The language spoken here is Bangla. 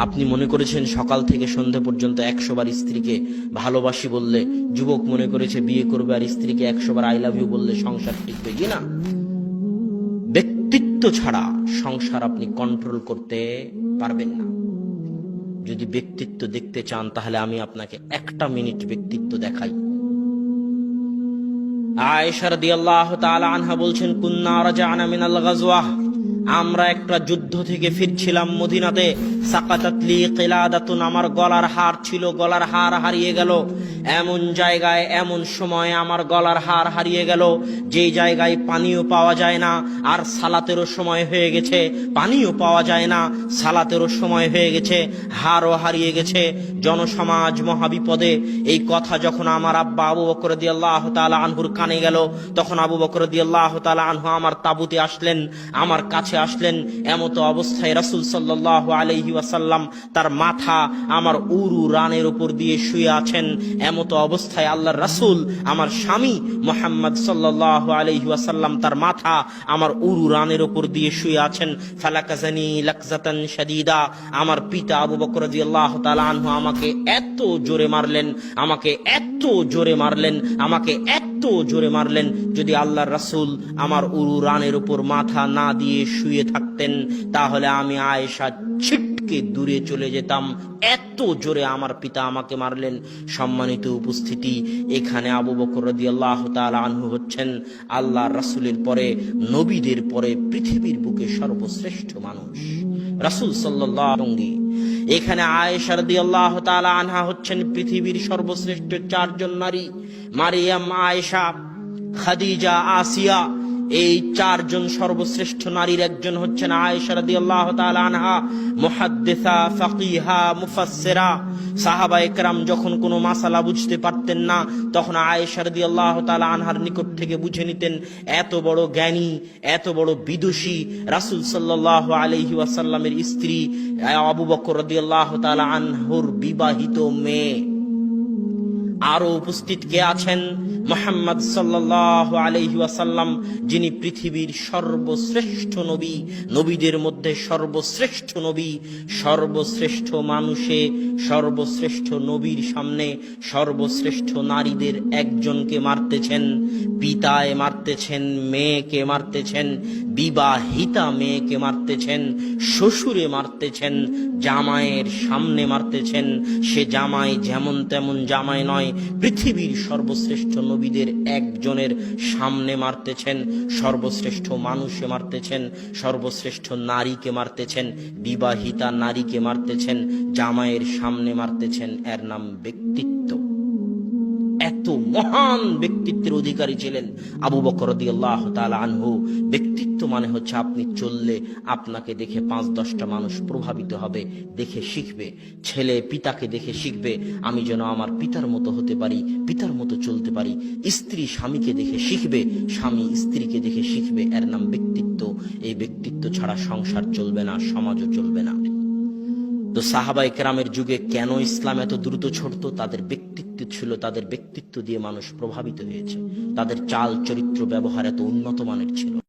আপনি মনে করেছেন সকাল থেকে সন্ধ্যা পর্যন্ত 100 বার স্ত্রীকে ভালোবাসি বললে, যুবক মনে করেছে বিয়ে করবে আর স্ত্রীকে 100 বার আই লাভ ইউ বললে সংসার টিকবে কিনা? ব্যক্তিত্ব ছাড়া সংসার আপনি কন্ট্রোল করতে পারবেন না। যদি ব্যক্তিত্ব দেখতে চান তাহলে আমি আপনাকে 1টা মিনিট ব্যক্তিত্ব দেখাই। আয়েশা রাদিয়াল্লাহু তাআলা আনহা বলছেন, কুন্না রাজা'না মিনাল গাজওয়াহ, আমরা একটা যুদ্ধ থেকে ফিরছিলাম মদিনাতে। সাকাতাতলি কিলাদাতুন, আমার গলার হার ছিল, গলার হার হারিয়ে গেল। এমন জায়গায় এমন সময় আমার গলার হার হারিয়ে গেল যেই জায়গায় পানিও পাওয়া যায় না, আর সালাতেরও সময় হয়ে গেছে, পানিও পাওয়া যায় না, সালাতেরও সময় হয়ে গেছে, হারও হারিয়ে গেছে, জনসমাজ মহাবিপদে। এই কথা যখন আমার আব্বা আবু বকর রাদিয়াল্লাহু তাআলা আনহুর কানে গেল, তখন আবু বকর রাদিয়াল্লাহু তাআলা আনহু আমার তাঁবুতে আসলেন, আমার কাছে আসলেন। এমত অবস্থায় রাসূল সাল্লাল্লাহু আলাইহি ওয়াসাল্লাম তার মাথা আমার উরু রানের উপর দিয়ে শুয়ে আছেন। এমত অবস্থায় আল্লাহর রাসূল আমার স্বামী মুহাম্মদ সাল্লাল্লাহু আলাইহি ওয়াসাল্লাম তার মাথা আমার উরু রানের উপর দিয়ে শুয়ে আছেন। ফালাকাজানি লাকজাতান শাদীদা, আমার পিতা আবু বকর রাদিয়াল্লাহু তাআলা আনহু আমাকে এত জোরে মারলেন, আমাকে এত জোরে মারলেন, আমাকে এত জোরে মারলেন, যদি আল্লাহর রাসূল আমার উরু রানের উপর মাথা না দিয়ে শুয়ে থাকতেন তাহলে আমি আয়েশা ছিটকে দূরে চলে যেতাম। এত জোরে আমার পিতা আমাকে মারলেন। সম্মানিত উপস্থিতি, এখানে আবু বকর রাদিয়াল্লাহু তাআলা আনহু হচ্ছেন আল্লাহর রাসূলের পরে, নবীদের পরে পৃথিবীর বুকে সর্বশ্রেষ্ঠ মানুষ, রাসূল সাল্লাল্লাহু আলাইহি ওয়াসাল্লাম। এখানে আয়েশা রাদিয়াল্লাহু তাআলা আনহা হচ্ছেন পৃথিবীর সর্বশ্রেষ্ঠ 4 জন নারী। মারিয়াম, আয়েশা, খাদিজা, আসিয়া, এই 4 জন সর্বশ্রেষ্ঠ নারীর একজন হচ্ছেন আয়েশা রাদিয়াল্লাহু তাআলা আনহা, মুহাদ্দিসা, ফাকিহা, মুফাসসিরা। সাহাবায়ে কেরাম যখন কোনো মাসালা বুঝতে পারতেন না তখন আয়েশা রাদিয়াল্লাহু তাআলা আনহার নিকট থেকে বুঝে নিতেন। এত বড় জ্ঞানী, এত বড় বিদুষী রাসূল সাল্লাল্লাহু আলাইহি ওয়াসাল্লামের স্ত্রী আবু বকর রাদিয়াল্লাহু তাআলা আনহুর বিবাহিত মেয়ে। আরো উপস্থিত কে আছেন? মুহাম্মদ সাল্লাল্লাহু আলাইহি ওয়াসাল্লাম, যিনি পৃথিবীর সর্বশ্রেষ্ঠ নবী, নবীদের মধ্যে সর্বশ্রেষ্ঠ নবী। সর্বশ্রেষ্ঠ মানুষে, সর্বশ্রেষ্ঠ নবীর সামনে সর্বশ্রেষ্ঠ নারীদের একজনকে মারতেছেন, পিতায় মারতেছেন, মেয়েকে মারতেছেন, বিবাহিতা মেয়েকে মারতেছেন, শ্বশুরে মারতেছেন, জামাইয়ের সামনে মারতেছেন। সে জামাই যেমন তেমন জামাই নয়, পৃথিবীর সর্বশ্রেষ্ঠ নবীদের একজনের সামনে মারতেছেন, সর্বশ্রেষ্ঠ মানুষে মারতেছেন, সর্বশ্রেষ্ঠ নারীকে মারতেছেন, বিবাহিতা নারীকে মারতেছেন, জামাইয়ের সামনে মারতেছেন। এর নাম ব্যক্তিত্ব। এত মহান ব্যক্তিত্বের অধিকারী ছিলেন আবু বকর রাদিয়াল্লাহু তাআলা আনহু। ব্যক্তিত্ব মানে হচ্ছে আপনি চললে আপনাকে দেখে 5-10টা মানুষ প্রভাবিত হবে, দেখে শিখবে। ছেলে পিতাকে দেখে শিখবে, আমি যেন আমার পিতার মতো হতে পারি, পিতার মতো চলতে পারি। স্ত্রী স্বামীকে দেখে শিখবে, স্বামী স্ত্রীকে দেখে শিখবে। এর নাম ব্যক্তিত্ব। এই ব্যক্তিত্ব ছাড়া সংসার চলবে না, সমাজও চলবে না। তো সাহাবায়ে কেরামের যুগে কেন ইসলাম এত দ্রুত ছড়তো? তাদের ব্যক্তিত্ব ছিল, তাদের ব্যক্তিত্ব দিয়ে মানুষ প্রভাবিত হয়েছে। তাদের চাল চরিত্র ব্যবহার এত উন্নত মানের ছিল।